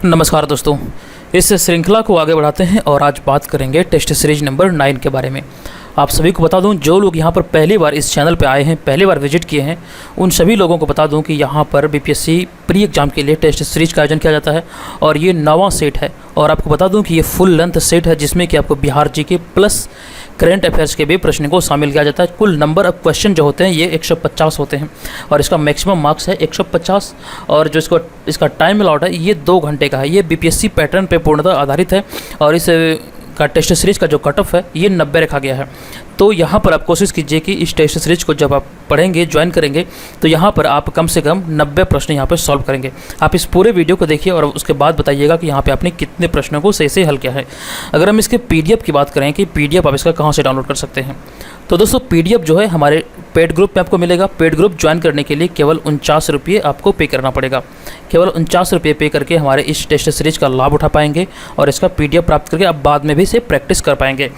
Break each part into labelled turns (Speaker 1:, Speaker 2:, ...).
Speaker 1: नमस्कार दोस्तों, इस श्रृंखला को आगे बढ़ाते हैं और आज बात करेंगे टेस्ट सीरीज नंबर 9 के बारे में। आप सभी को बता दूं, जो लोग यहां पर पहली बार इस चैनल पे आए हैं, पहली बार विजिट किए हैं, उन सभी लोगों को बता दूं कि यहां पर बीपीएससी प्री एग्जाम के लिए टेस्ट सीरीज का आयोजन किया जाता है और ये 9वां सेट है। और आपको बता दूं कि ये फुल लेंथ सेट है जिसमें कि आपको Bihar GK plus current affairs के भी प्रश्न को शामिल किया जाता है। कुल नंबर ऑफ क्वेश्चन जो होते हैं ये 150 होते हैं और इसका मैक्सिमम मार्क्स है 150। और जो इसका टाइम अलॉट है ये 2 घंटे का है। ये बीपीएससी पैटर्न पे पूर्णतः आधारित है और इस का टेस्ट सीरीज का जो कट ऑफ है ये 90 रखा गया है। तो यहाँ पर आप कोशिश कीजिए कि इस टेस्ट सीरीज को जब आप पढ़ेंगे, ज्वाइन करेंगे, तो यहाँ पर आप कम से कम 90 प्रश्न यहाँ पर सॉल्व करेंगे। आप इस पूरे वीडियो को देखिए और उसके बाद बताइएगा कि यहाँ पे आपने कितने प्रश्नों को सही से हल किया है। अगर हम इसके पीडीएफ की बात करें कि पीडीएफ आप इसका कहाँ से डाउनलोड कर सकते हैं, तो दोस्तों पीडीएफ जो है हमारे पेड ग्रुप में आपको मिलेगा। पेड ग्रुप ज्वाइन करने के लिए केवल 49 रुपये आपको पे करना पड़ेगा। केवल 49 रुपये पे करके हमारे इस टेस्ट सीरीज का लाभ उठा पाएंगे और इसका पीडीएफ प्राप्त करके आप बाद में भी इसे प्रैक्टिस कर पाएंगे।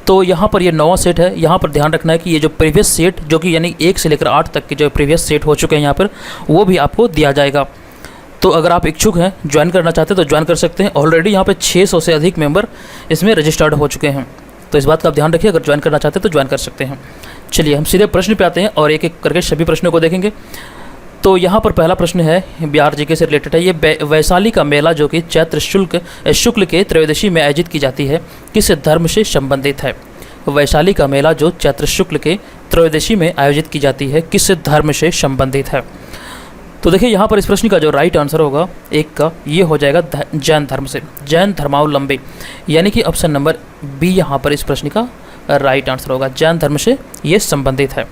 Speaker 1: तो यहाँ पर ये 9वां सेट है। यहाँ पर ध्यान रखना है कि ये जो प्रीवियस सेट जो कि यानी 1 से लेकर 8 तक के जो प्रीवियस सेट हो चुके हैं यहाँ पर, वो भी आपको दिया जाएगा। तो अगर आप इच्छुक हैं, ज्वाइन करना चाहते हैं तो ज्वाइन कर सकते हैं। ऑलरेडी यहाँ पे 600 से अधिक मेंबर इसमें रजिस्टर्ड हो चुके हैं, तो इस बात का आप ध्यान रखिए। अगर ज्वाइन करना चाहते हैं तो ज्वाइन कर सकते हैं। चलिए हम सीधे प्रश्न पे आते हैं और एक एक करके सभी प्रश्नों को देखेंगे। तो यहाँ पर पहला प्रश्न है, बिहार जीके से रिलेटेड है। ये वैशाली का मेला जो कि चैत्र शुक्ल के त्रयोदशी में आयोजित की जाती है, किस धर्म से संबंधित है? वैशाली का मेला जो चैत्र शुक्ल के त्रयोदशी में आयोजित की जाती है, किस धर्म से संबंधित है? तो देखिए यहाँ पर इस प्रश्न का जो राइट आंसर होगा एक का, ये हो जाएगा जैन धर्म से, जैन धर्मावलंबी, यानी कि ऑप्शन नंबर बी यहाँ पर इस प्रश्न का राइट आंसर होगा। जैन धर्म से ये संबंधित है।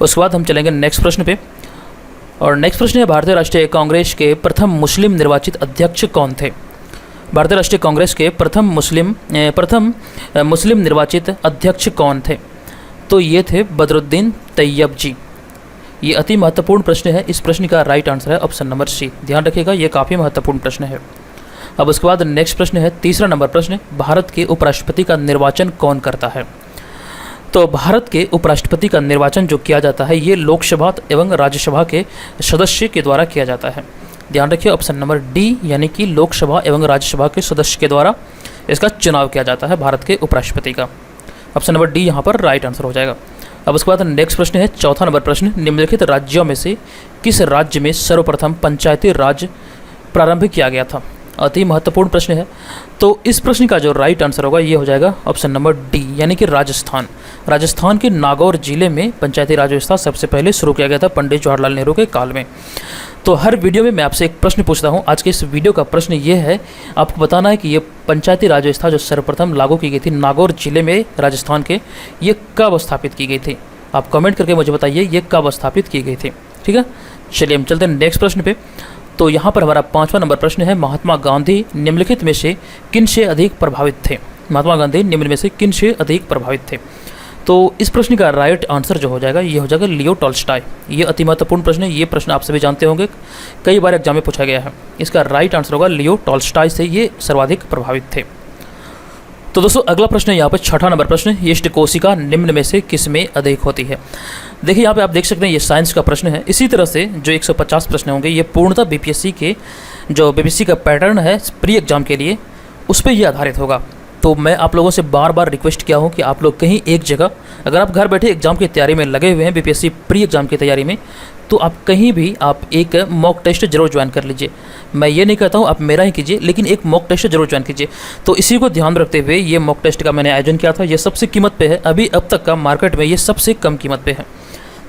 Speaker 1: उसके बाद हम चलेंगे नेक्स्ट प्रश्न पे और नेक्स्ट प्रश्न है, भारतीय राष्ट्रीय कांग्रेस के प्रथम मुस्लिम निर्वाचित अध्यक्ष कौन थे? भारतीय राष्ट्रीय कांग्रेस के प्रथम मुस्लिम निर्वाचित अध्यक्ष कौन थे? तो ये थे बदरुद्दीन तैयब जी। ये अति महत्वपूर्ण प्रश्न है। इस प्रश्न का राइट आंसर है ऑप्शन नंबर सी। ध्यान रखिएगा, ये काफ़ी महत्वपूर्ण प्रश्न है। अब उसके बाद नेक्स्ट प्रश्न है, तीसरा नंबर प्रश्न, भारत के उपराष्ट्रपति का निर्वाचन कौन करता है? तो भारत के उपराष्ट्रपति का निर्वाचन जो किया जाता है ये लोकसभा एवं राज्यसभा के सदस्य के द्वारा किया जाता है। ध्यान रखिए ऑप्शन नंबर डी, यानी कि लोकसभा एवं राज्यसभा के सदस्य के द्वारा इसका चुनाव किया जाता है भारत के उपराष्ट्रपति का। ऑप्शन नंबर डी यहाँ पर राइट आंसर हो जाएगा। अब उसके बाद नेक्स्ट प्रश्न है, चौथा नंबर प्रश्न, निम्नलिखित राज्यों में से किस राज्य में सर्वप्रथम पंचायती राज प्रारंभ किया गया था? अति महत्वपूर्ण प्रश्न है। तो इस प्रश्न का जो राइट आंसर होगा ये हो जाएगा ऑप्शन नंबर डी, यानी कि राजस्थान। राजस्थान के नागौर जिले में पंचायती राज व्यवस्था सबसे पहले शुरू किया गया था पंडित जवाहरलाल नेहरू के काल में। तो हर वीडियो में मैं आपसे एक प्रश्न पूछता हूँ। आज के इस वीडियो का प्रश्न ये है, आपको बताना है कि ये पंचायती राज व्यवस्था जो सर्वप्रथम लागू की गई थी नागौर जिले में राजस्थान के, ये कब स्थापित की गई थी? आप कमेंट करके मुझे बताइए ये कब स्थापित की गई थी। ठीक है, चलिए हम चलते हैं नेक्स्ट प्रश्न पे। तो यहाँ पर हमारा 5वां नंबर प्रश्न है, महात्मा गांधी निम्नलिखित में से किन से अधिक प्रभावित थे? महात्मा गांधी निम्न में से किन से अधिक प्रभावित थे? तो इस प्रश्न का राइट आंसर जो हो जाएगा ये हो जाएगा लियो टॉल्स्टॉय। ये अति महत्वपूर्ण प्रश्न है। ये प्रश्न आप सभी जानते होंगे, कई बार एग्जाम में पूछा गया है। इसका राइट आंसर होगा लियो टॉल्स्टॉय से ये सर्वाधिक प्रभावित थे। तो दोस्तों अगला प्रश्न है यहाँ पर 6ठा नंबर प्रश्न, यष्ट कोशिका निम्न में से किस में अधिक होती है? देखिए यहाँ पे आप देख सकते हैं ये साइंस का प्रश्न है। इसी तरह से जो 150 प्रश्न होंगे ये पूर्णतः बीपीएससी का पैटर्न है प्री एग्जाम के लिए, उस पर ये आधारित होगा। तो मैं आप लोगों से बार बार रिक्वेस्ट किया हूँ कि आप लोग कहीं एक जगह, अगर आप घर बैठे एग्जाम की तैयारी में लगे हुए हैं, बीपीएससी प्री एग्जाम की तैयारी में, तो आप कहीं भी आप एक मॉक टेस्ट जरूर ज्वाइन कर लीजिए। मैं ये नहीं कहता हूँ आप मेरा ही कीजिए, लेकिन एक मॉक टेस्ट जरूर ज्वाइन कीजिए। तो इसी को ध्यान रखते हुए ये मॉक टेस्ट का मैंने आयोजन किया था। ये सबसे कीमत पे है, अभी अब तक का मार्केट में ये सबसे कम कीमत पे है।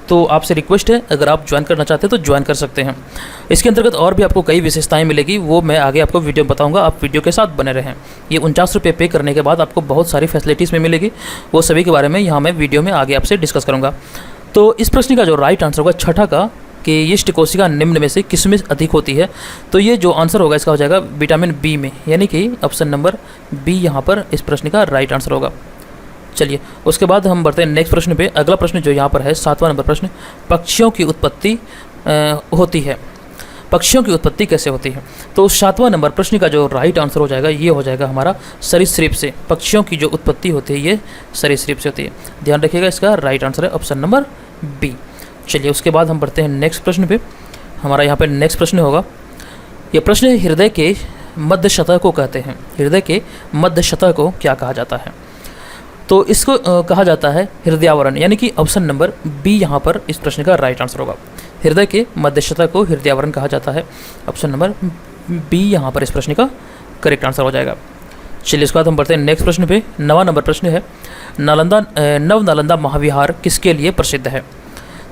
Speaker 1: तो आपसे रिक्वेस्ट है, अगर आप ज्वाइन करना चाहते हैं तो ज्वाइन कर सकते हैं। इसके अंतर्गत और भी आपको कई विशेषताएं मिलेगी, वो मैं आगे आपको वीडियो में बताऊंगा। आप वीडियो के साथ बने रहें। ये 49 रुपये पे करने के बाद आपको बहुत सारी फैसिलिटीज़ में मिलेगी, वो सभी के बारे में यहाँ मैं वीडियो में आगे आपसे डिस्कस करूँगा। तो इस प्रश्न का जो राइट आंसर होगा 6ठा का, कि यष्ट कोशिका निम्न में से किस में अधिक होती है? तो ये जो आंसर होगा इसका हो जाएगा विटामिन बी में, यानी कि ऑप्शन नंबर बी यहाँ पर इस प्रश्न का राइट आंसर होगा। चलिए उसके बाद हम बढ़ते हैं नेक्स्ट प्रश्न पे। अगला प्रश्न जो यहाँ पर है 7वां नंबर प्रश्न, पक्षियों की उत्पत्ति होती है। पक्षियों की उत्पत्ति कैसे होती है? तो 7वां नंबर प्रश्न का जो राइट आंसर हो जाएगा ये हो जाएगा हमारा सरीसृप से। पक्षियों की जो उत्पत्ति होती है ये सरीसृप से होती है। ध्यान रखिएगा, इसका राइट आंसर है ऑप्शन नंबर बी। चलिए उसके बाद हम बढ़ते हैं नेक्स्ट प्रश्न पे। हमारा यहाँ पे नेक्स्ट प्रश्न होगा, ये प्रश्न है, हृदय के मध्य सतह को कहते हैं? हृदय के मध्य सतह को क्या कहा जाता है? तो इसको कहा जाता है हृदयावरण, यानी कि ऑप्शन नंबर बी यहाँ पर इस प्रश्न का राइट आंसर होगा। हृदय के मध्य सतह को हृदयावरण कहा जाता है। ऑप्शन नंबर बी यहाँ पर इस प्रश्न का करेक्ट आंसर हो जाएगा। चलिए इसके बाद हम बढ़ते हैं नेक्स्ट प्रश्न पे। 9वां नंबर प्रश्न है, नव नालंदा महाविहार किसके लिए प्रसिद्ध है?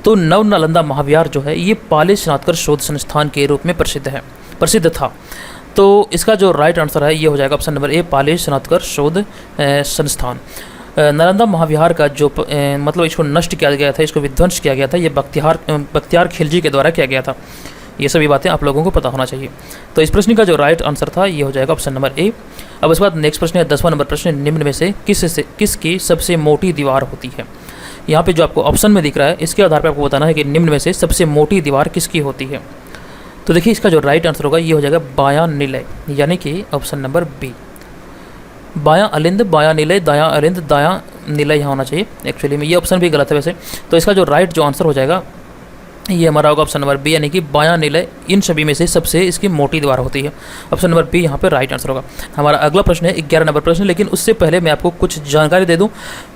Speaker 1: तो नव नालंदा महाविहार जो है ये पाली स्नातक शोध संस्थान के रूप में प्रसिद्ध था। तो इसका जो राइट आंसर है ये हो जाएगा ऑप्शन नंबर ए, पाली स्नातक शोध संस्थान। नालंदा महाविहार का जो मतलब इसको नष्ट किया गया था, इसको विध्वंस किया गया था, ये बख्तियार खिलजी के द्वारा किया गया था। ये सभी बातें आप लोगों को पता होना चाहिए। तो इस प्रश्न का जो राइट आंसर था ये हो जाएगा ऑप्शन नंबर ए। अब उसके बाद नेक्स्ट प्रश्न है 10वां नंबर प्रश्न, निम्न में से किसकी सबसे मोटी दीवार होती है? यहाँ पे जो आपको ऑप्शन में दिख रहा है इसके आधार पर आपको बताना है कि निम्न में से सबसे मोटी दीवार किसकी होती है। तो देखिए इसका जो राइट आंसर होगा ये हो जाएगा बायां निलय, यानी कि ऑप्शन नंबर बी। बायां अलिंद, बायां निलय, दायां अलिंद, दायां निलय यहाँ होना चाहिए। एक्चुअली में ये ऑप्शन भी गलत है वैसे। तो इसका जो राइट जो आंसर हो जाएगा ये हमारा होगा ऑप्शन नंबर बी, यानी कि बायां निलय इन सभी में से सबसे इसकी मोटी दीवार होती है। ऑप्शन नंबर बी यहाँ पे राइट आंसर होगा। हमारा अगला प्रश्न है 11 नंबर प्रश्न, लेकिन उससे पहले मैं आपको कुछ जानकारी दे दूँ।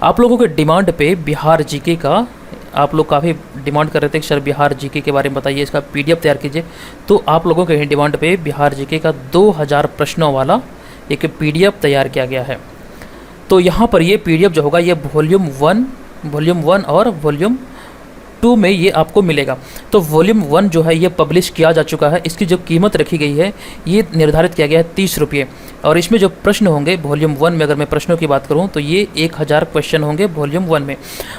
Speaker 1: आप लोगों के डिमांड पे बिहार जीके का, आप लोग काफ़ी डिमांड कर रहे थे कि सर बिहार जीके के बारे में बताइए, इसका पीडीएफ तैयार कीजिए। तो आप लोगों के डिमांड पे बिहार जीके का 2000 प्रश्नों वाला एक पीडीएफ तैयार किया गया है। तो यहाँ पर ये पीडीएफ जो होगा ये वॉल्यूम 1 और वॉल्यूम 2 में ये आपको मिलेगा। तो वॉल्यूम 1 जो है ये पब्लिश किया जा चुका है। इसकी जो कीमत रखी गई है ये निर्धारित किया गया है 30 रुपये। और इसमें जो प्रश्न होंगे वॉल्यूम 1 में, अगर मैं प्रश्नों की बात करूं तो ये 1000 क्वेश्चन होंगे वॉल्यूम 1 में।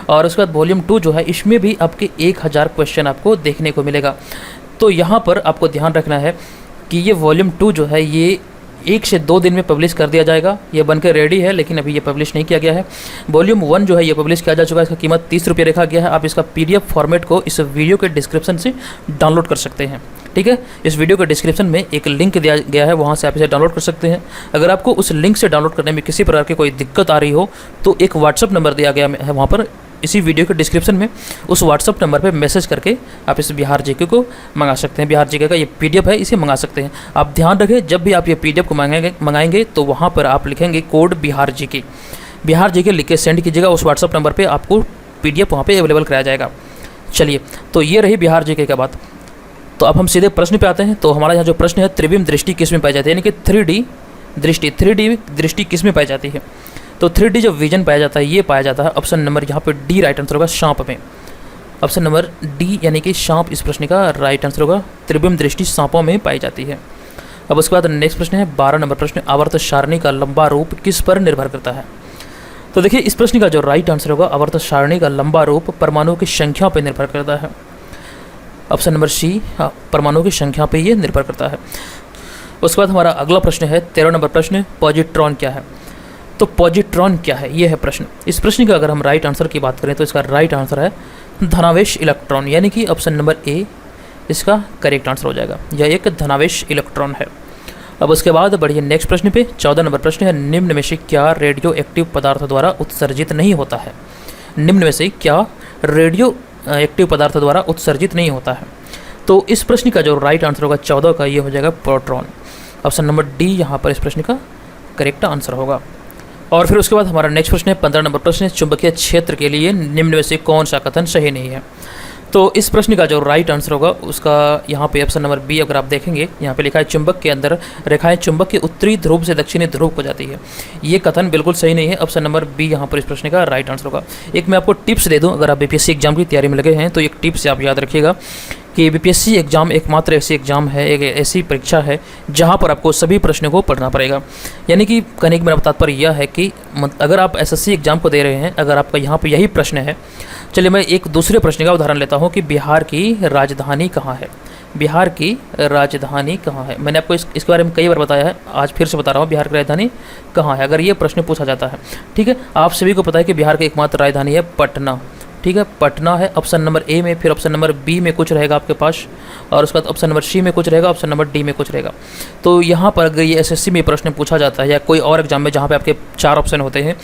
Speaker 1: और उसके बाद वॉल्यूम 2 जो है इसमें भी आपके 1000 क्वेश्चन आपको देखने को मिलेगा। तो यहाँ पर आपको ध्यान रखना है कि ये वॉल्यूम 2 जो है ये 1 से 2 दिन में पब्लिश कर दिया जाएगा। ये बनकर रेडी है, लेकिन अभी ये पब्लिश नहीं किया गया है। वॉल्यूम 1 जो है ये पब्लिश किया जा चुका है, इसका कीमत 30 रुपये रखा गया है। आप इसका पीडीएफ फॉर्मेट को इस वीडियो के डिस्क्रिप्शन से डाउनलोड कर सकते हैं। ठीक है, इस वीडियो के डिस्क्रिप्शन में एक लिंक दिया गया है, वहाँ से आप इसे डाउनलोड कर सकते हैं। अगर आपको उस लिंक से डाउनलोड करने में किसी प्रकार की कोई दिक्कत आ रही हो तो एक व्हाट्सअप नंबर दिया गया है वहाँ पर, इसी वीडियो के डिस्क्रिप्शन में। उस व्हाट्सअप नंबर पे मैसेज करके आप इस बिहार जीके को मंगा सकते हैं। बिहार जीके का ये पीडीएफ है, इसे मंगा सकते हैं। आप ध्यान रखें, जब भी आप ये पीडीएफ को मंगाएंगे तो वहाँ पर आप लिखेंगे कोड बिहार जीके लिख के सेंड कीजिएगा। उस व्हाट्सअप नंबर पर आपको पीडीएफ वहाँ पर अवेलेबल कराया जाएगा। चलिए, तो ये रही बिहार जीके का बात। तो अब हम सीधे प्रश्न पे आते हैं। तो हमारा यहाँ जो प्रश्न है, त्रिविम दृष्टि किस में पाई जाती है, यानी कि 3D दृष्टि किस में पाई जाती है? तो 3D जो विजन पाया जाता है ये पाया जाता है ऑप्शन नंबर यहाँ पे डी राइट आंसर होगा, सांप में। ऑप्शन नंबर डी यानी कि सांप इस प्रश्न का राइट आंसर होगा। त्रिविम दृष्टि सांपों में पाई जाती है। अब उसके बाद नेक्स्ट प्रश्न है 12 नंबर प्रश्न, आवर्त सारणी का लंबा रूप किस पर निर्भर करता है? तो देखिए इस प्रश्न का जो राइट आंसर होगा, आवर्त सारणी का लंबा रूप परमाणुओं की संख्या पर निर्भर करता है। ऑप्शन नंबर सी, परमाणुओं की संख्या पर ये निर्भर करता है। उसके बाद हमारा अगला प्रश्न है 13 नंबर प्रश्न, पॉजिट्रॉन क्या है? तो पॉजिट्रॉन क्या है, ये है प्रश्न। इस प्रश्न का अगर हम राइट आंसर की बात करें तो इसका राइट आंसर है धनावेश इलेक्ट्रॉन, यानी कि ऑप्शन नंबर ए इसका करेक्ट आंसर हो जाएगा। यह एक धनावेश इलेक्ट्रॉन है। अब उसके बाद बढ़िए नेक्स्ट प्रश्न पे। 14 नंबर प्रश्न है, निम्न में से क्या रेडियो एक्टिव पदार्थ द्वारा उत्सर्जित नहीं होता है? निम्न में से क्या रेडियो एक्टिव पदार्थ द्वारा उत्सर्जित नहीं होता है? तो इस प्रश्न का जो राइट आंसर होगा 14 का, ये हो जाएगा प्रोटॉन। ऑप्शन नंबर डी यहाँ पर इस प्रश्न का करेक्ट आंसर होगा। और फिर उसके बाद हमारा नेक्स्ट प्रश्न है 15 नंबर प्रश्न है, चुंबकीय क्षेत्र के लिए निम्न में से कौन सा कथन सही नहीं है? तो इस प्रश्न का जो राइट आंसर होगा उसका यहाँ पे ऑप्शन नंबर बी, अगर आप देखेंगे यहाँ पे लिखा है चुंबक के अंदर रेखाएं चुंबक के उत्तरी ध्रुव से दक्षिणी ध्रुव को जाती है। ये कथन बिल्कुल सही नहीं है। ऑप्शन नंबर बी यहाँ पर इस प्रश्न का राइट आंसर होगा। एक मैं आपको टिप्स दे दूँ, अगर आप बीपीएससी एग्जाम की तैयारी में लगे हैं तो एक टिप्स आप याद रखिएगा कि बीपीएससी एग्जाम एकमात्र ऐसी एग्जाम है, एक ऐसी परीक्षा है जहां पर आपको सभी प्रश्नों को पढ़ना पड़ेगा। यानी कि कहने का मेरा तात्पर्य यह है कि अगर आप एसएससी एग्जाम को दे रहे हैं, अगर आपका यहाँ पे यही प्रश्न है, चलिए मैं एक दूसरे प्रश्न का उदाहरण लेता हूँ कि बिहार की राजधानी कहाँ है? बिहार की राजधानी कहाँ है? मैंने आपको इसके बारे में कई बार बताया है, आज फिर से बता रहा हूँ, बिहार की राजधानी कहाँ है, अगर ये प्रश्न पूछा जाता है। ठीक है, आप सभी को पता है कि बिहार की एकमात्र राजधानी है पटना। ठीक है, पटना है ऑप्शन नंबर ए में, फिर ऑप्शन नंबर बी में कुछ रहेगा आपके पास, और उसके बाद ऑप्शन नंबर सी में कुछ रहेगा, ऑप्शन नंबर डी में कुछ रहेगा। तो यहाँ पर अगर ये एसएससी में प्रश्न पूछा जाता है या कोई और एग्जाम में जहाँ पे आपके 4 ऑप्शन होते हैं,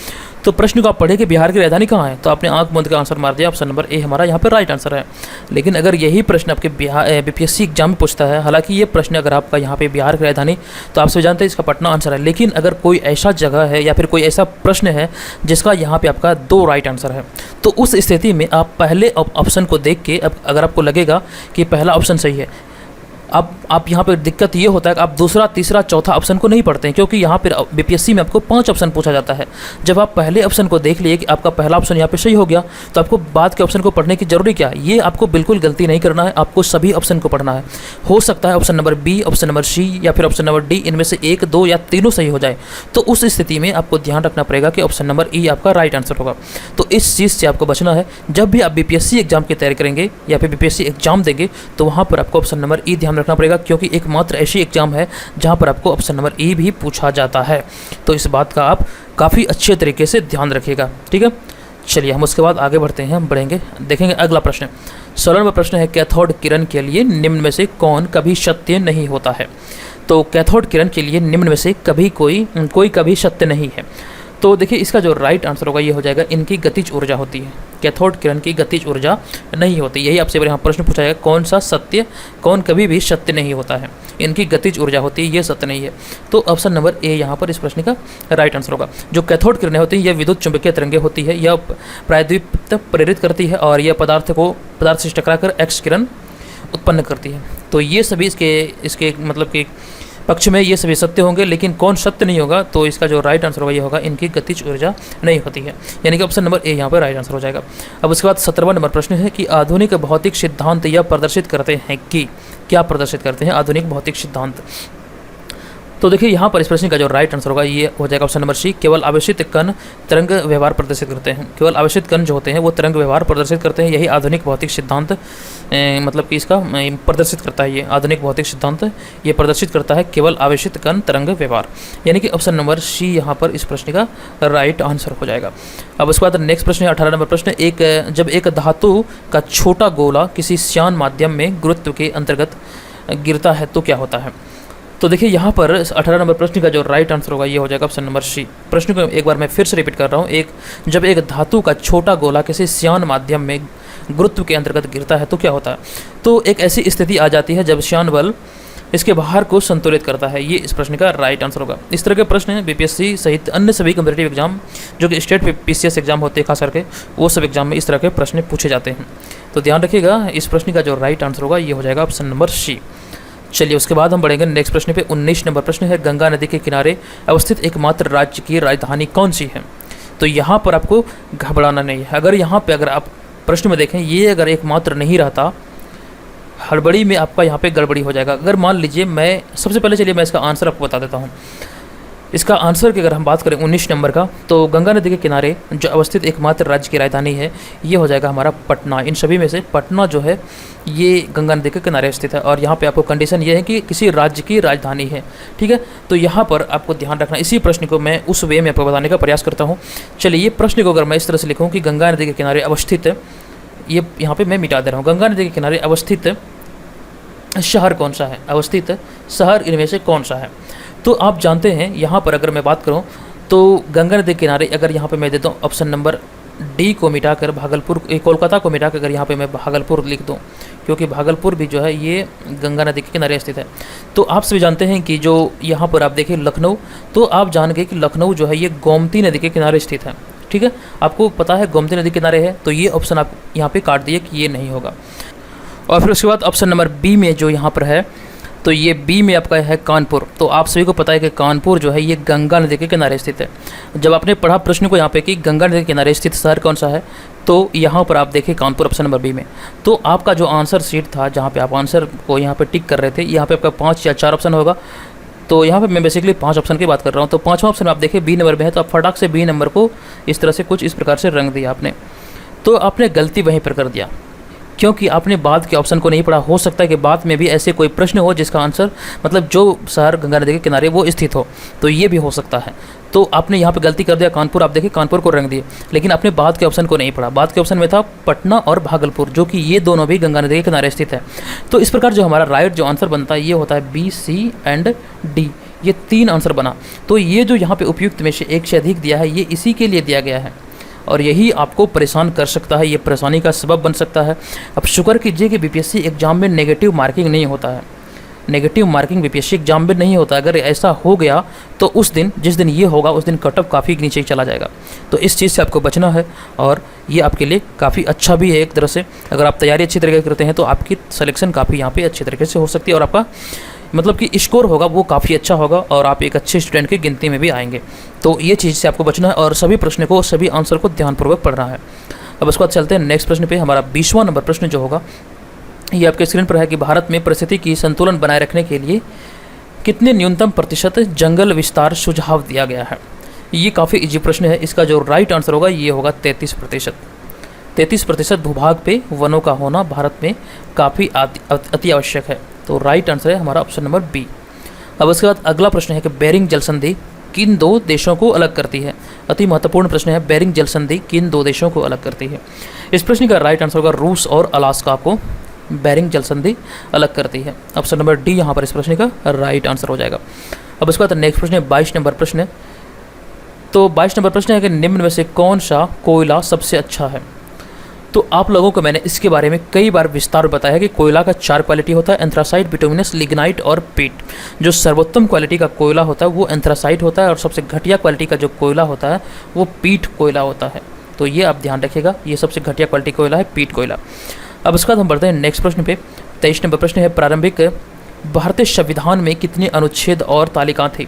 Speaker 1: तो प्रश्न को आप पढ़े कि बिहार की राजधानी कहाँ है, तो आपने आंख बंद का आंसर मार दिया, ऑप्शन नंबर ए हमारा यहाँ पर राइट आंसर है। लेकिन अगर यही प्रश्न आपके बीपीएससी एग्जाम में पूछता है, हालांकि ये प्रश्न अगर आपका यहाँ पे बिहार की राजधानी, तो आप सभी जानते हैं इसका पटना आंसर है। लेकिन अगर कोई ऐसा जगह है या फिर कोई ऐसा प्रश्न है जिसका यहाँ पे आपका 2 राइट आंसर है, तो उस स्थिति में आप पहले ऑप्शन को देख के, अब अगर आपको लगेगा कि पहला ऑप्शन सही है, अब आप यहाँ पर दिक्कत ये होता है कि आप दूसरा, तीसरा, चौथा ऑप्शन को नहीं पढ़ते हैं, क्योंकि यहाँ पर बीपीएससी में आपको 5 ऑप्शन पूछा जाता है। जब आप पहले ऑप्शन को देख लिए कि आपका पहला ऑप्शन यहाँ पे सही हो गया, तो आपको बाद के ऑप्शन को पढ़ने की जरूरी क्या है? ये आपको बिल्कुल गलती नहीं करना है, आपको सभी ऑप्शन को पढ़ना है। हो सकता है option number B, option number C या फिर ऑप्शन नंबर डी, इनमें से 1, 2 या तीनों सही हो जाए, तो उस स्थिति में आपको ध्यान रखना पड़ेगा कि ऑप्शन नंबर ई आपका राइट आंसर होगा। तो इस चीज़ से आपको बचना है। जब भी आप बीपीएससी एग्जाम की तैयारी करेंगे या फिर बीपीएससी एग्जाम देंगे, तो वहाँ पर आपको ऑप्शन नंबर ई ध्यान रखना पड़ेगा, क्योंकि एकमात्र ऐसी एग्जाम है जहां पर आपको ऑप्शन नंबर ई भी पूछा जाता है। तो इस बात का आप काफ़ी अच्छे तरीके से ध्यान रखिएगा, ठीक है। चलिए हम उसके बाद आगे बढ़ते हैं, हम बढ़ेंगे, देखेंगे अगला प्रश्न। 16 नंबर प्रश्न है, कैथोड किरण के लिए निम्न में से कौन कभी सत्य नहीं होता है? तो कैथोड किरण के लिए निम्न में से कोई कभी सत्य नहीं है। तो देखिए इसका जो राइट आंसर होगा ये हो जाएगा, इनकी गतिज ऊर्जा होती है। कैथोड किरण की गतिज ऊर्जा नहीं होती। यही आपसे यहाँ प्रश्न पूछा जाएगा, कौन सा सत्य, कौन कभी भी सत्य नहीं होता है? इनकी गतिज ऊर्जा होती है, ये सत्य नहीं है। तो ऑप्शन नंबर ए यहाँ पर इस प्रश्न का राइट आंसर होगा। जो कैथोड किरणें होती हैं, यह विद्युत चुंबकीय तरंगें होती है, यह प्रायद्वीप प्रेरित करती है और यह पदार्थ से टकराकर एक्स किरण उत्पन्न करती है। तो ये सभी इसके मतलब कि पक्ष में ये सभी सत्य होंगे, लेकिन कौन सत्य नहीं होगा? तो इसका जो राइट आंसर होगा ये होगा, इनकी गतिज ऊर्जा नहीं होती है, यानी कि ऑप्शन नंबर ए यहाँ पर राइट आंसर हो जाएगा। अब उसके बाद 17वां नंबर प्रश्न है कि आधुनिक भौतिक सिद्धांत यह प्रदर्शित करते हैं कि, क्या प्रदर्शित करते हैं आधुनिक भौतिक सिद्धांत? तो देखिए यहाँ पर इस प्रश्न का जो राइट आंसर होगा ये हो जाएगा ऑप्शन नंबर सी, केवल आवेशित कण तरंग व्यवहार प्रदर्शित करते हैं। केवल आवेशित कण जो होते हैं वो तरंग व्यवहार प्रदर्शित करते हैं, यही आधुनिक भौतिक सिद्धांत मतलब कि इसका प्रदर्शित करता है। ये आधुनिक भौतिक सिद्धांत ये प्रदर्शित करता है केवल आवेशित कण तरंग व्यवहार, यानी कि ऑप्शन नंबर सी यहाँ पर इस प्रश्न का राइट आंसर हो जाएगा। अब उसके बाद नेक्स्ट प्रश्न है 18 नंबर प्रश्न, जब एक धातु का छोटा गोला किसी श्यान माध्यम में गुरुत्व के अंतर्गत गिरता है तो क्या होता है? तो देखिए यहाँ पर 18 नंबर प्रश्न का जो राइट आंसर होगा ये हो जाएगा ऑप्शन नंबर सी। प्रश्न को एक बार मैं फिर से रिपीट कर रहा हूँ, जब एक धातु का छोटा गोला किसी श्यान माध्यम में गुरुत्व के अंतर्गत गिरता है तो क्या होता है? तो एक ऐसी स्थिति आ जाती है जब श्यान बल इसके भार को संतुलित करता है, ये इस प्रश्न का राइट आंसर होगा। इस तरह के प्रश्न हैं बीपीएससी सहित अन्य सभी कम्पिटिटिव एग्जाम जो कि स्टेट पीसीएस एग्जाम होते हैं खास करके, वो सब एग्जाम में इस तरह के प्रश्न पूछे जाते हैं। तो ध्यान रखिएगा, इस प्रश्न का जो राइट आंसर होगा ये हो जाएगा ऑप्शन नंबर सी। चलिए उसके बाद हम बढ़ेंगे नेक्स्ट प्रश्न पे। 19 नंबर प्रश्न है, गंगा नदी के किनारे अवस्थित एकमात्र राज्य की राजधानी कौन सी है? तो यहाँ पर आपको घबराना नहीं है। अगर आप प्रश्न में देखें, ये अगर एकमात्र नहीं रहता, हड़बड़ी में आपका यहाँ पे गड़बड़ी हो जाएगा। अगर मान लीजिए सबसे पहले चलिए मैं इसका आंसर आपको बता देता हूँ। इसका आंसर की अगर हम बात करें 19 नंबर का, तो गंगा नदी के किनारे जो अवस्थित एकमात्र राज्य की राजधानी है ये हो जाएगा हमारा पटना। इन सभी में से पटना जो है ये गंगा नदी के किनारे स्थित है, और यहाँ पे आपको कंडीशन ये है कि किसी राज्य की राजधानी है, ठीक है। तो यहाँ पर आपको ध्यान रखना, इसी प्रश्न को मैं उस वे में आपको बताने का प्रयास करता हूँ। चलिए ये प्रश्न को अगर मैं इस तरह से लिखूँ कि गंगा नदी के किनारे अवस्थित, ये यहाँ पर मैं मिटा दे रहा हूँ, गंगा नदी के किनारे अवस्थित शहर कौन सा है, अवस्थित शहर इनमें से कौन सा है? तो आप जानते हैं यहाँ पर अगर मैं बात करूँ तो गंगा नदी के किनारे, अगर यहाँ पे मैं देता हूँ ऑप्शन नंबर डी को मिटाकर भागलपुर, कोलकाता को मिटाकर अगर यहाँ पे मैं भागलपुर लिख दूँ, क्योंकि भागलपुर भी जो है ये गंगा नदी के किनारे स्थित है। तो आप सभी जानते हैं कि जो यहाँ पर आप देखिए लखनऊ, तो आप जान गए कि लखनऊ जो है ये गोमती नदी के किनारे स्थित है, ठीक है। आपको पता है गोमती नदी किनारे है, तो ये ऑप्शन आप यहाँ पर काट दिए कि ये नहीं होगा। और फिर उसके बाद ऑप्शन नंबर बी में जो यहाँ पर है, तो ये बी में आपका है कानपुर। तो आप सभी को पता है कि कानपुर जो है ये गंगा नदी के किनारे स्थित है। जब आपने पढ़ा प्रश्न को यहाँ पे कि गंगा नदी के किनारे स्थित शहर कौन सा है, तो यहाँ पर आप देखें कानपुर ऑप्शन नंबर बी में। तो आपका जो आंसर शीट था जहाँ पे आप आंसर को यहाँ पे टिक कर रहे थे, यहाँ पे आपका 5 या 4 ऑप्शन होगा। तो यहाँ पे मैं बेसिकली 5 ऑप्शन की बात कर रहा हूँ। तो 5वां ऑप्शन आप देखें बी नंबर में है, तो आप फटाक से बी नंबर को इस तरह से कुछ इस प्रकार से रंग दिया आपने, तो आपने गलती वहीं पर कर दिया, क्योंकि आपने बाद के ऑप्शन को नहीं पढ़ा। हो सकता है कि बाद में भी ऐसे कोई प्रश्न हो जिसका आंसर मतलब जो शहर गंगा नदी के किनारे वो स्थित हो, तो ये भी हो सकता है। तो आपने यहाँ पे गलती कर दिया, कानपुर आप देखिए कानपुर को रंग दिए, लेकिन आपने बाद के ऑप्शन को नहीं पढ़ा। बाद के ऑप्शन में था पटना और भागलपुर, जो कि ये दोनों भी गंगा नदी के किनारे स्थित है। तो इस प्रकार जो हमारा राइट जो आंसर बनता है ये होता है बी, सी एंड डी, ये 3 आंसर बना। तो ये जो यहाँ पे उपयुक्त में से एक से अधिक दिया है, ये इसी के लिए दिया गया है और यही आपको परेशान कर सकता है, ये परेशानी का सबब बन सकता है। अब शुक्र कीजिए कि बीपीएससी एग्जाम में नेगेटिव मार्किंग नहीं होता है, नेगेटिव मार्किंग बीपीएससी एग्जाम में नहीं होता। अगर ऐसा हो गया तो उस दिन, जिस दिन ये होगा, उस दिन कट ऑफ काफ़ी नीचे ही चला जाएगा। तो इस चीज़ से आपको बचना है और ये आपके लिए काफ़ी अच्छा भी है एक तरह से। अगर आप तैयारी अच्छी तरीके से करते हैं तो आपकी सिलेक्शन काफ़ी यहाँ पे अच्छी तरीके से हो सकती है और आपका मतलब कि स्कोर होगा वो काफ़ी अच्छा होगा और आप एक अच्छे स्टूडेंट की गिनती में भी आएंगे। तो ये चीज़ से आपको बचना है और सभी प्रश्न को, सभी आंसर को ध्यानपूर्वक पढ़ना है। अब उसके बाद चलते हैं नेक्स्ट प्रश्न पे। हमारा 20वां नंबर प्रश्न जो होगा ये आपके स्क्रीन पर है कि भारत में परिस्थिति की संतुलन बनाए रखने के लिए कितने न्यूनतम प्रतिशत जंगल विस्तार सुझाव दिया गया है। ये काफ़ी इजी प्रश्न है। इसका जो राइट आंसर होगा ये होगा 33%। 33% भूभाग पे वनों का होना भारत में काफ़ी अति आवश्यक है। तो राइट आंसर है हमारा ऑप्शन नंबर बी। अब उसके बाद अगला प्रश्न है कि बेरिंग जल संधि किन 2 देशों को अलग करती है। अति महत्वपूर्ण प्रश्न है, बेरिंग जल संधि किन 2 देशों को अलग करती है। इस प्रश्न का राइट आंसर होगा रूस और अलास्का को बेरिंग जल संधि अलग करती है। ऑप्शन नंबर डी यहाँ पर इस प्रश्न का राइट आंसर हो जाएगा। अब इसके बाद नेक्स्ट प्रश्न है 22 नंबर प्रश्न है। तो 22 नंबर प्रश्न है कि निम्न में से कौन सा कोयला सबसे अच्छा है। तो आप लोगों को मैंने इसके बारे में कई बार विस्तार बताया कि कोयला का 4 क्वालिटी होता है, एंथ्रासाइट, बिटुमिनस, लिग्नाइट और पीट। जो सर्वोत्तम क्वालिटी का कोयला होता है वो एंथ्रासाइट होता है और सबसे घटिया क्वालिटी का जो कोयला होता है वो पीट कोयला होता है। तो ये आप ध्यान रखिएगा, ये सबसे घटिया क्वालिटी कोयला है पीट कोयला। अब उसके बाद हम बढ़ते हैं नेक्स्ट प्रश्न पे। 23 नंबर प्रश्न है प्रारंभिक भारतीय संविधान में कितने अनुच्छेद और तालिकाएं थी।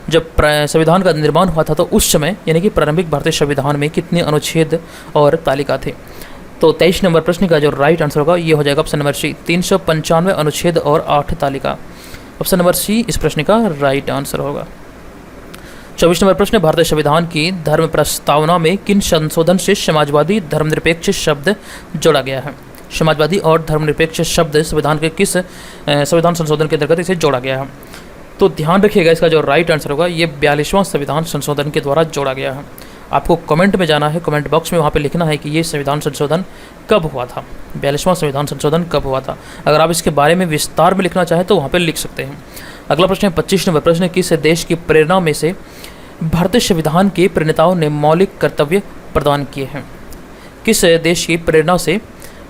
Speaker 1: जब संविधान का निर्माण हुआ था तो उस समय यानी कि प्रारंभिक भारतीय संविधान में कितने अनुच्छेद और तालिका थे। तो 23 नंबर प्रश्न का जो राइट आंसर होगा ये हो जाएगा ऑप्शन नंबर सी, 395 अनुच्छेद और 8 तालिका। ऑप्शन नंबर सी इस प्रश्न का राइट आंसर होगा। 24 नंबर प्रश्न, भारतीय संविधान की धर्म प्रस्तावना में किन संशोधन से समाजवादी धर्मनिरपेक्ष शब्द जोड़ा गया है। समाजवादी और धर्मनिरपेक्ष शब्द संविधान के किस संविधान संशोधन के अंतर्गत इसे जोड़ा गया है। तो ध्यान रखिएगा इसका जो राइट आंसर होगा ये 42वां संविधान संशोधन के द्वारा जोड़ा गया है। आपको कमेंट में जाना है, कमेंट बॉक्स में वहाँ पे लिखना है कि ये संविधान संशोधन कब हुआ था, 42वां संविधान संशोधन कब हुआ था। अगर आप इसके बारे में विस्तार में लिखना चाहें तो वहाँ पे लिख सकते हैं। अगला प्रश्न है 25 नंबर प्रश्न, किस देश की प्रेरणा में से भारतीय संविधान के प्रणेताओं ने मौलिक कर्तव्य प्रदान किए हैं। किस देश की प्रेरणा से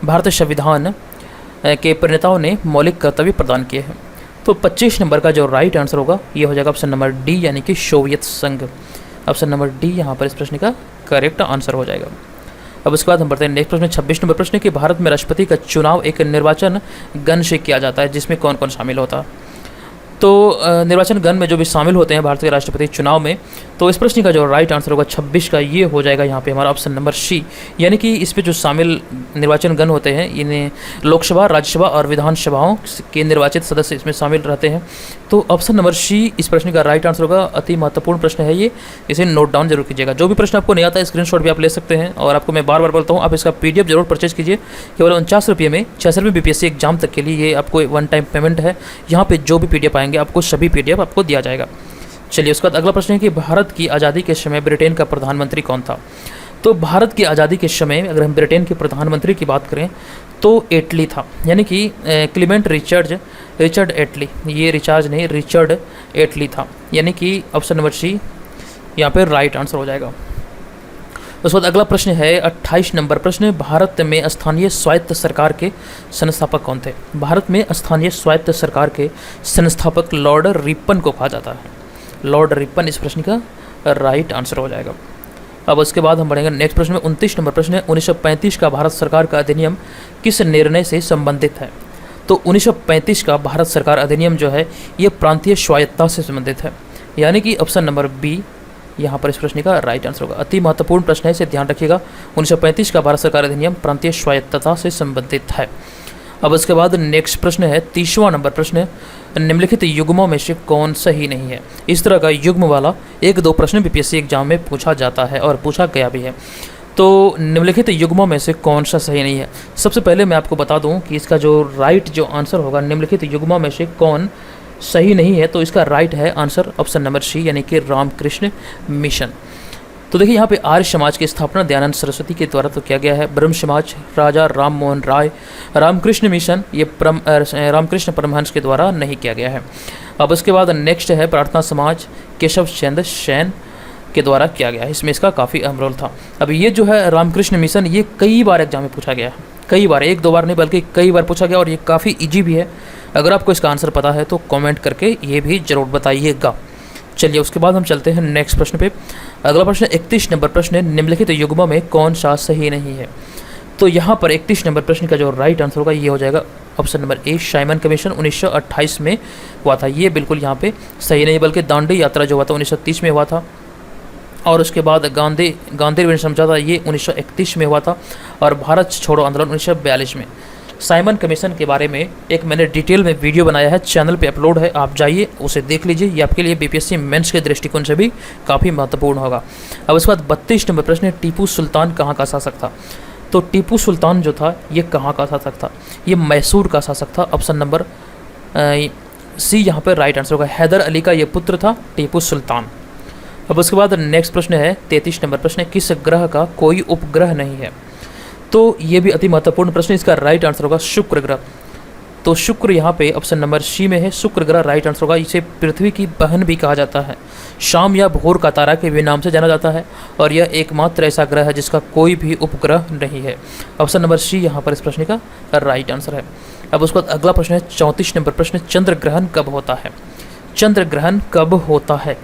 Speaker 1: भारतीय संविधान के प्रणेताओं ने मौलिक कर्तव्य प्रदान किए हैं। तो 25 नंबर का जो राइट आंसर होगा ये हो जाएगा ऑप्शन नंबर डी यानी कि सोवियत संघ। ऑप्शन नंबर डी यहाँ पर इस प्रश्न का करेक्ट आंसर हो जाएगा। अब उसके बाद हम बढ़ते हैं नेक्स्ट प्रश्न 26 नंबर प्रश्न कि भारत में राष्ट्रपति का चुनाव एक निर्वाचन गण से किया जाता है जिसमें कौन कौन शामिल होता है। तो निर्वाचन गण में जो भी शामिल होते हैं भारतीय राष्ट्रपति चुनाव में, तो इस प्रश्न का जो राइट आंसर होगा 26 का ये हो जाएगा यहाँ पे हमारा ऑप्शन नंबर सी, यानी कि इस पे जो शामिल निर्वाचन गण होते हैं इन्हें लोकसभा, राज्यसभा और विधानसभाओं के निर्वाचित सदस्य इसमें शामिल रहते हैं। तो ऑप्शन नंबर सी इस प्रश्न का राइट आंसर होगा। अति महत्वपूर्ण प्रश्न है ये, इसे नोट डाउन जरूर कीजिएगा। जो भी प्रश्न आपको नहीं आता है स्क्रीनशॉट भी आप ले सकते हैं और आपको मैं बार बार बोलता हूँ आप इसका PDF जरूर परचेज कीजिए। केवल 49 रुपये में 6 रुपये BPSC एग्जाम तक के लिए ये आपको 1 टाइम पेमेंट है। यहाँ पे जो भी PDF आएंगे आपको सभी PDF आपको दिया जाएगा। चलिए उसके बाद अगला प्रश्न है कि भारत की आज़ादी के समय ब्रिटेन का प्रधानमंत्री कौन था। तो भारत की आज़ादी के समय अगर हम ब्रिटेन के प्रधानमंत्री की बात करें तो एटली था, यानी कि क्लीमेंट रिचर्ड एटली, ये रिचार्ज नहीं रिचर्ड एटली था, यानी कि ऑप्शन नंबर सी यहाँ पे राइट आंसर हो जाएगा। उसके बाद अगला प्रश्न है 28 नंबर प्रश्न, भारत में स्थानीय स्वायत्त सरकार के संस्थापक कौन थे। भारत में स्थानीय स्वायत्त सरकार के संस्थापक लॉर्ड रिपन को कहा जाता है। लॉर्ड रिपन इस प्रश्न का राइट आंसर हो जाएगा। अब उसके बाद हम बढ़ेंगे नेक्स्ट प्रश्न में 29 नंबर प्रश्न है 1935 का भारत सरकार का अधिनियम किस निर्णय से संबंधित है। तो 1935 का भारत सरकार अधिनियम जो है ये प्रांतीय स्वायत्तता से संबंधित है, यानी कि ऑप्शन नंबर बी यहाँ पर इस प्रश्न का राइट आंसर होगा। अति महत्वपूर्ण प्रश्न है, इसे ध्यान रखिएगा। 1935 का भारत सरकार अधिनियम प्रांतीय स्वायत्तता से संबंधित है। अब उसके बाद नेक्स्ट प्रश्न है 30वां नंबर प्रश्न है, निम्नलिखित युग्मों में से कौन सही नहीं है। इस तरह का युग्म वाला 1-2 प्रश्न BPSC एग्जाम में पूछा जाता है और पूछा गया भी है। तो निम्नलिखित युग्मों में से कौन सा सही नहीं है। सबसे पहले मैं आपको बता दूं कि इसका जो राइट जो आंसर होगा निम्नलिखित युग्मों में से कौन सही नहीं है, तो इसका राइट है आंसर ऑप्शन नंबर सी, यानी कि रामकृष्ण मिशन। तो देखिए यहाँ पे आर्य समाज की स्थापना दयानंद सरस्वती के द्वारा तो किया गया है। ब्रह्म समाज राजा राम मोहन राय, रामकृष्ण मिशन ये रामकृष्ण परमहंस के द्वारा नहीं किया गया है। अब उसके बाद नेक्स्ट है प्रार्थना समाज केशव चंद्र सेन के द्वारा किया गया है। इसमें इसका काफ़ी अहम रोल था। अब ये जो है रामकृष्ण मिशन ये कई बार एग्जाम में पूछा गया है, कई बार, एक दो बार नहीं बल्कि कई बार पूछा गया और ये काफ़ी ईजी भी है। अगर आपको इसका आंसर पता है तो कमेंट करके ये भी ज़रूर बताइएगा। चलिए उसके बाद हम चलते हैं नेक्स्ट प्रश्न पे। अगला प्रश्न 31 नंबर प्रश्न है, निम्नलिखित युग्मों में कौन सा सही नहीं है। तो यहाँ पर 31 नंबर प्रश्न का जो राइट आंसर होगा ये हो जाएगा option number A, Simon commission 1928 में हुआ था। ये बिल्कुल यहाँ पे सही नहीं, बल्कि दांडी यात्रा जो हुआ था 1930 में हुआ था। और उसके बाद गांधी समझौता ये 1931 में हुआ था। और भारत छोड़ो आंदोलन 1942 में। साइमन कमीशन के बारे में एक मैंने डिटेल में वीडियो बनाया है, चैनल पे अपलोड है, आप जाइए उसे देख लीजिए। ये आपके लिए बीपीएससी मेंस के दृष्टिकोण से भी काफ़ी महत्वपूर्ण होगा। अब उसके बाद 32 नंबर प्रश्न है, टीपू सुल्तान कहाँ का शासक था। तो टीपू सुल्तान जो था ये कहाँ का शासक था, ये मैसूर का शासक था। ऑप्शन नंबर सी यहाँ पर राइट आंसर होगा। हैदर अली का ये पुत्र था टीपू सुल्तान। अब उसके बाद नेक्स्ट प्रश्न है 33 नंबर प्रश्न है, किस ग्रह का कोई उपग्रह नहीं है। तो ये भी अति महत्वपूर्ण प्रश्न, इसका राइट आंसर होगा शुक्र ग्रह। तो शुक्र यहाँ पे ऑप्शन नंबर सी में है, शुक्र ग्रह राइट आंसर होगा। इसे पृथ्वी की बहन भी कहा जाता है, शाम या भोर का तारा के भी नाम से जाना जाता है। और यह एकमात्र ऐसा ग्रह है जिसका कोई भी उपग्रह नहीं है। ऑप्शन नंबर सी यहाँ पर इस प्रश्न का राइट आंसर है। अब उसके बाद अगला प्रश्न है 34 नंबर प्रश्न, चंद्र ग्रहण कब होता है। चंद्र ग्रहण कब होता है,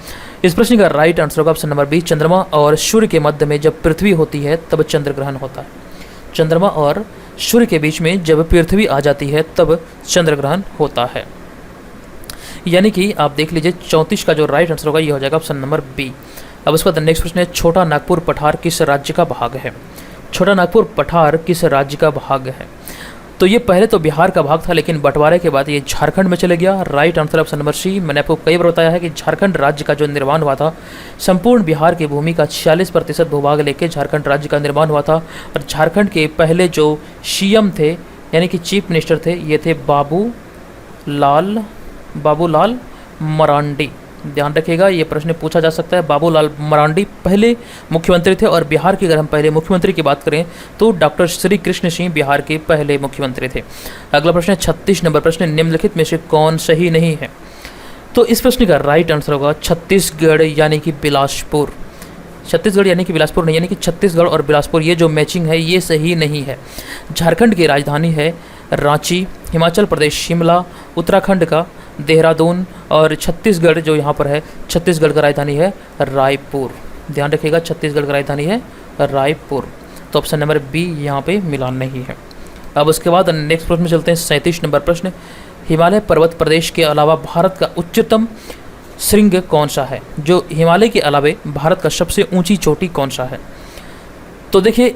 Speaker 1: इस प्रश्न का राइट आंसर होगा ऑप्शन नंबर बी, चंद्रमा और सूर्य के मध्य में जब पृथ्वी होती है तब चंद्र ग्रहण होता है। चंद्रमा और सूर्य के बीच में जब पृथ्वी आ जाती है तब चंद्र ग्रहण होता है। यानी कि आप देख लीजिए 34 का जो राइट आंसर होगा ये हो जाएगा ऑप्शन नंबर बी। अब उसके बाद नेक्स्ट प्रश्न है, छोटा नागपुर पठार किस राज्य का भाग है। छोटा नागपुर पठार किस राज्य का भाग है। तो ये पहले तो बिहार का भाग था, लेकिन बंटवारे के बाद ये झारखंड में चले गया। Right answer option number C. मैंने आपको कई बार बताया है कि झारखंड राज्य का जो निर्माण हुआ था, संपूर्ण बिहार की भूमि का 46% भूभाग लेके झारखंड राज्य का निर्माण हुआ था। और झारखंड के पहले जो सीएम थे यानी कि चीफ मिनिस्टर थे ये थे बाबूलाल मरांडी। ध्यान रखिएगा ये प्रश्न पूछा जा सकता है। बाबूलाल मरांडी पहले मुख्यमंत्री थे। और बिहार की अगर हम पहले मुख्यमंत्री की बात करें तो डॉक्टर श्री कृष्ण सिंह बिहार के पहले मुख्यमंत्री थे। अगला प्रश्न है 36 नंबर प्रश्न, निम्नलिखित में से कौन सही नहीं है। तो इस प्रश्न का राइट आंसर होगा छत्तीसगढ़ यानी कि बिलासपुर। छत्तीसगढ़ यानी कि बिलासपुर नहीं, यानी कि छत्तीसगढ़ और बिलासपुर ये जो मैचिंग है ये सही नहीं है। झारखंड की राजधानी है रांची, हिमाचल प्रदेश शिमला, उत्तराखंड का देहरादून और छत्तीसगढ़ जो यहाँ पर है, छत्तीसगढ़ का राजधानी है रायपुर। ध्यान रखिएगा छत्तीसगढ़ का राजधानी है रायपुर। तो ऑप्शन नंबर बी यहाँ पे मिलान नहीं है। अब उसके बाद नेक्स्ट प्रश्न में चलते हैं 37 नंबर प्रश्न, हिमालय पर्वत प्रदेश के अलावा भारत का उच्चतम श्रृंग कौन सा है। जो हिमालय के अलावा भारत का सबसे ऊंची चोटी कौन सा है। तो देखिए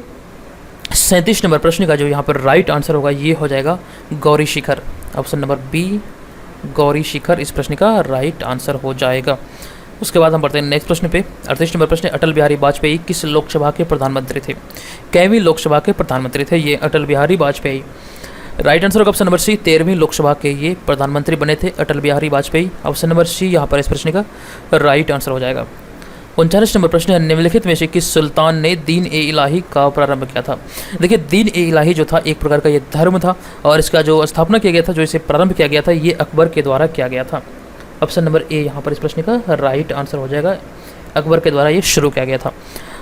Speaker 1: 37 नंबर प्रश्न का जो यहाँ पर राइट आंसर होगा ये हो जाएगा गौरी शिखर। ऑप्शन नंबर बी गौरी शिखर इस प्रश्न का राइट आंसर हो जाएगा। उसके बाद हम बढ़ते हैं नेक्स्ट प्रश्न पे। 38 नंबर प्रश्न, अटल बिहारी वाजपेयी किस लोकसभा के प्रधानमंत्री थे। कैवीं लोकसभा के प्रधानमंत्री थे ये अटल बिहारी वाजपेयी। राइट आंसर होगा ऑप्शन नंबर सी, 13वीं लोकसभा के ये प्रधानमंत्री बने थे Atal Bihari Vajpayee. Option number C यहाँ पर इस प्रश्न का राइट आंसर हो जाएगा। 39 नंबर प्रश्न है, निम्नलिखित में से किस सुल्तान ने दीन ए इलाही का प्रारंभ किया था। देखिए दीन ए इलाही जो था एक प्रकार का ये धर्म था और इसका जो स्थापना किया गया था, जो इसे प्रारंभ किया गया था ये अकबर के द्वारा किया गया था। ऑप्शन नंबर ए यहाँ पर इस प्रश्न का राइट आंसर हो जाएगा, अकबर के द्वारा ये शुरू किया गया था।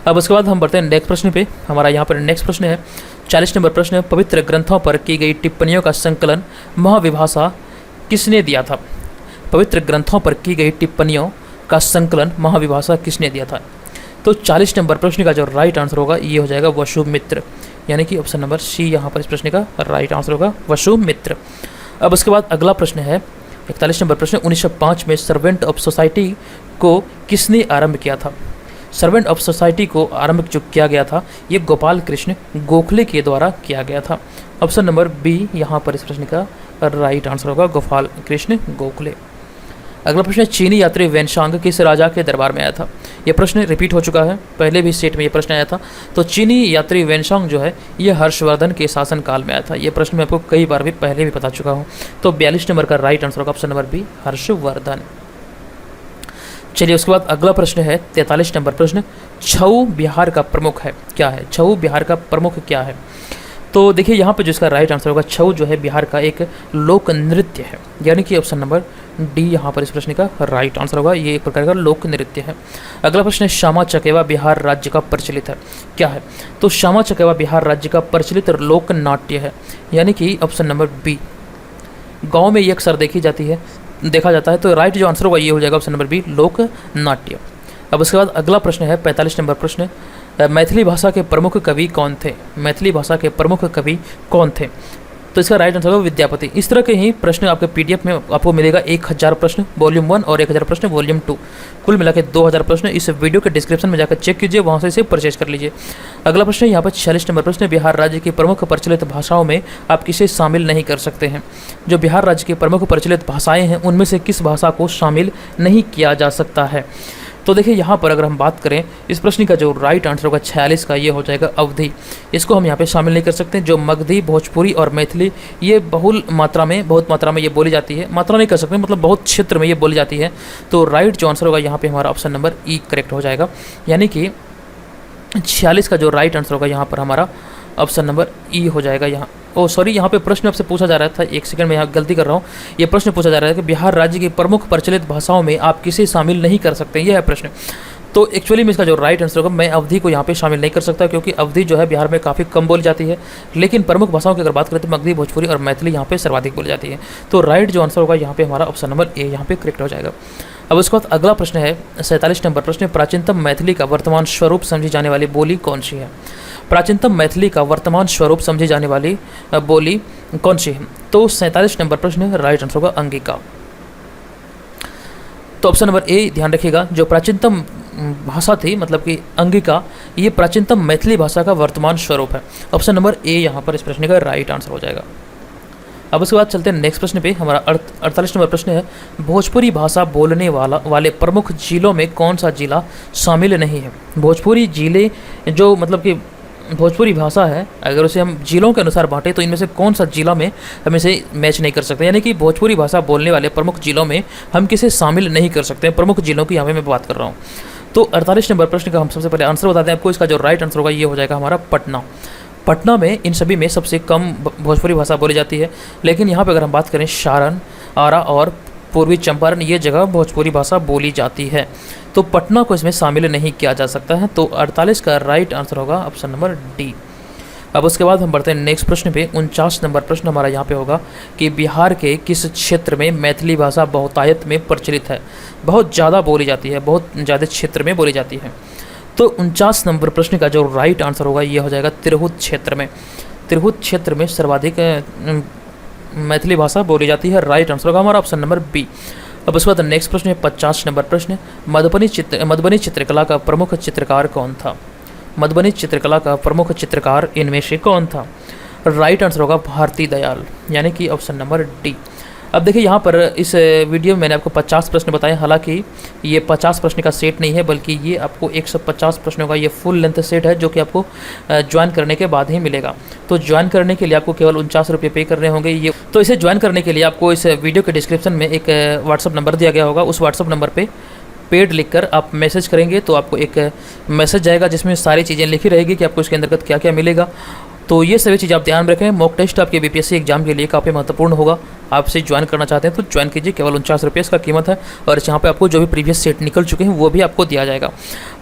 Speaker 1: अब उसके बाद हम बढ़ते हैं नेक्स्ट प्रश्न पे। हमारा यहाँ पर नेक्स्ट प्रश्न है 40 नंबर प्रश्न है, पवित्र ग्रंथों पर की गई टिप्पणियों का संकलन महाविभाषा किसने दिया था। पवित्र ग्रंथों पर की गई टिप्पणियों का संकलन महाविभाषा किसने दिया था। तो 40 नंबर प्रश्न का जो राइट आंसर होगा ये हो जाएगा वसुमित्र, यानी कि ऑप्शन नंबर सी यहाँ पर इस प्रश्न का राइट आंसर होगा वसुमित्र। अब उसके बाद अगला प्रश्न है 41 नंबर प्रश्न, 1905 में सर्वेंट ऑफ सोसाइटी को किसने आरंभ किया था। सर्वेंट ऑफ सोसाइटी को आरंभ जो किया गया था ये गोपाल कृष्ण गोखले के द्वारा किया गया था। ऑप्शन नंबर बी यहाँ पर इस प्रश्न का राइट आंसर होगा गोपाल कृष्ण गोखले। अगला प्रश्न है, चीनी यात्री वेनशांग किस राजा के दरबार में आया था। यह प्रश्न रिपीट हो चुका है, पहले भी सेट में यह प्रश्न आया था। तो चीनी यात्री वेनशांग जो है ये हर्षवर्धन के शासनकाल में आया था। यह प्रश्न मैं आपको कई बार भी पहले भी बता चुका हूँ। तो 42 नंबर का राइट आंसर होगा ऑप्शन नंबर बी हर्षवर्धन। चलिए उसके बाद अगला प्रश्न है 43 नंबर प्रश्न, छऊ बिहार का प्रमुख है क्या है? छऊ बिहार का प्रमुख क्या है? तो देखिए यहाँ पे जो इसका राइट आंसर होगा, छऊ जो है बिहार का एक लोक नृत्य है, यानी कि ऑप्शन नंबर डी यहाँ पर इस प्रश्न का राइट आंसर होगा। ये एक प्रकार का लोक नृत्य है। अगला प्रश्न है, श्यामा चकेवा बिहार राज्य का प्रचलित है क्या है? तो श्यामा चकेवा बिहार राज्य का प्रचलित लोक नाट्य है, यानी कि ऑप्शन नंबर बी। गाँव में ये अक्सर देखा जाता है, तो राइट जो आंसर होगा ये हो जाएगा ऑप्शन नंबर बी, लोक नाट्य। अब उसके बाद अगला प्रश्न है 45 नंबर प्रश्न, मैथिली भाषा के प्रमुख कवि कौन थे? मैथिली भाषा के प्रमुख कवि कौन थे? तो इसका राइट आंसर होगा विद्यापति। इस तरह के ही प्रश्न आपके पीडीएफ में आपको मिलेगा 1000 प्रश्न वॉल्यूम 1 और 1000 प्रश्न वॉल्यूम 2, कुल मिला के 2000 प्रश्न। इस वीडियो के डिस्क्रिप्शन में जाकर चेक कीजिए, वहाँ से इसे परचेज कर लीजिए। अगला प्रश्न यहाँ पर 46 नंबर प्रश्न, बिहार राज्य की प्रमुख प्रचलित भाषाओं में आप किसे शामिल नहीं कर सकते हैं? जो बिहार राज्य की प्रमुख प्रचलित भाषाएँ हैं उनमें से किस भाषा को शामिल नहीं किया जा सकता है? तो देखिए यहाँ पर अगर हम बात करें इस प्रश्न का जो राइट आंसर होगा 46 का, ये हो जाएगा अवधी। इसको हम यहाँ पे शामिल नहीं कर सकते। जो मगधी, भोजपुरी और मैथिली ये बहुत मात्रा में ये बोली जाती है, मात्रा नहीं कर सकते मतलब बहुत क्षेत्र में ये बोली जाती है। तो राइट जो आंसर होगा यहाँ पे हमारा ऑप्शन नंबर ई करेक्ट हो जाएगा, यानी कि 46 का जो राइट आंसर होगा यहाँ पर हमारा ऑप्शन नंबर ई हो जाएगा। यहाँ पे प्रश्न आपसे पूछा जा रहा था, एक सेकंड में यहाँ गलती कर रहा हूँ। ये प्रश्न पूछा जा रहा है कि बिहार राज्य की प्रमुख प्रचलित भाषाओं में आप किसे शामिल नहीं कर सकते, यह है प्रश्न। तो एक्चुअली में इसका जो राइट आंसर होगा, मैं अवधी को यहाँ पे शामिल नहीं कर सकता, क्योंकि अवधी जो है बिहार में काफ़ी कम बोली जाती है। लेकिन प्रमुख भाषाओं की अगर बात करें तो मगधी, भोजपुरी और मैथिली यहाँ पे सर्वाधिक बोली जाती है। तो राइट जो आंसर होगा यहाँ पे हमारा ऑप्शन नंबर ए यहाँ पे करेक्ट हो जाएगा। अब उसके बाद अगला प्रश्न है 47 नंबर प्रश्न, प्राचीनतम मैथिली का वर्तमान स्वरूप समझी जाने वाली बोली कौन सी है? प्राचीनतम मैथिली का वर्तमान स्वरूप समझी जाने वाली बोली कौन सी है? तो 47 नंबर प्रश्न राइट आंसर होगा अंगिका। तो ऑप्शन नंबर ए ध्यान रखिएगा, जो प्राचीनतम भाषा थी मतलब कि अंगिका, ये प्राचीनतम मैथिली भाषा का वर्तमान स्वरूप है। ऑप्शन नंबर ए यहाँ पर इस प्रश्न का राइट आंसर हो जाएगा। अब उसके बाद चलते हैं नेक्स्ट प्रश्न पे। हमारा 48 नंबर प्रश्न है, भोजपुरी भाषा बोलने वाले प्रमुख जिलों में कौन सा जिला शामिल नहीं है? भोजपुरी जिले जो मतलब कि भोजपुरी भाषा है, अगर उसे हम जिलों के अनुसार बांटें तो इनमें से कौन सा जिला में हम इसे मैच नहीं कर सकते, यानी कि भोजपुरी भाषा बोलने वाले प्रमुख जिलों में हम किसे शामिल नहीं कर सकते। प्रमुख जिलों की यहाँ पे मैं बात कर रहा हूँ। तो 48 नंबर प्रश्न का हम सबसे पहले आंसर बताते हैं आपको। इसका जो राइट आंसर होगा ये हो जाएगा हमारा पटना। पटना में इन सभी में सबसे कम भोजपुरी भाषा बोली जाती है। लेकिन यहाँ पर अगर हम बात करें सारण, आरा और पूर्वी चंपारण, ये जगह भोजपुरी भाषा बोली जाती है। तो पटना को इसमें शामिल नहीं किया जा सकता है। तो 48 का राइट आंसर होगा ऑप्शन नंबर डी। अब उसके बाद हम बढ़ते हैं नेक्स्ट प्रश्न पे। 49 नंबर प्रश्न हमारा यहाँ पे होगा कि बिहार के किस क्षेत्र में मैथिली भाषा बहुतायत में प्रचलित है, बहुत ज़्यादा बोली जाती है, बहुत ज़्यादा क्षेत्र में बोली जाती है? तो 49 नंबर प्रश्न का जो राइट आंसर होगा ये हो जाएगा तिरहुत क्षेत्र में। तिरहुत क्षेत्र में सर्वाधिक मैथिली भाषा बोली जाती है। राइट आंसर होगा हमारा ऑप्शन नंबर बी। अब उसके बाद नेक्स्ट प्रश्न है 50 नंबर प्रश्न, मधुबनी चित्रकला का प्रमुख चित्रकार कौन था? मधुबनी चित्रकला का प्रमुख चित्रकार इनमें से कौन था? राइट आंसर होगा भारती दयाल, यानी कि ऑप्शन नंबर डी। अब देखिए यहाँ पर इस वीडियो में मैंने आपको 50 प्रश्न बताए, हालांकि ये 50 प्रश्न का सेट नहीं है, बल्कि ये आपको 150 प्रश्नों का ये फुल लेंथ सेट है, जो कि आपको ज्वाइन करने के बाद ही मिलेगा। तो ज्वाइन करने के लिए आपको केवल 49 रुपये पे करने होंगे। ये तो इसे ज्वाइन करने के लिए आपको इस वीडियो के डिस्क्रिप्शन में एक व्हाट्सअप नंबर दिया गया होगा। उस व्हाट्सअप नंबर पर पेड लिखकर आप मैसेज करेंगे तो आपको एक मैसेज जाएगा जिसमें सारी चीज़ें लिखी रहेगी कि आपको इसके अंतर्गत क्या क्या मिलेगा। तो ये सभी चीज़ आप ध्यान रखें। मॉक टेस्ट आपके बीपीएससी एग्जाम के लिए काफ़ी महत्वपूर्ण होगा। आपसे ज्वाइन करना चाहते हैं तो ज्वाइन कीजिए, केवल 49 रुपये इसका कीमत है। और यहाँ पे आपको जो भी प्रीवियस सेट निकल चुके हैं वो भी आपको दिया जाएगा।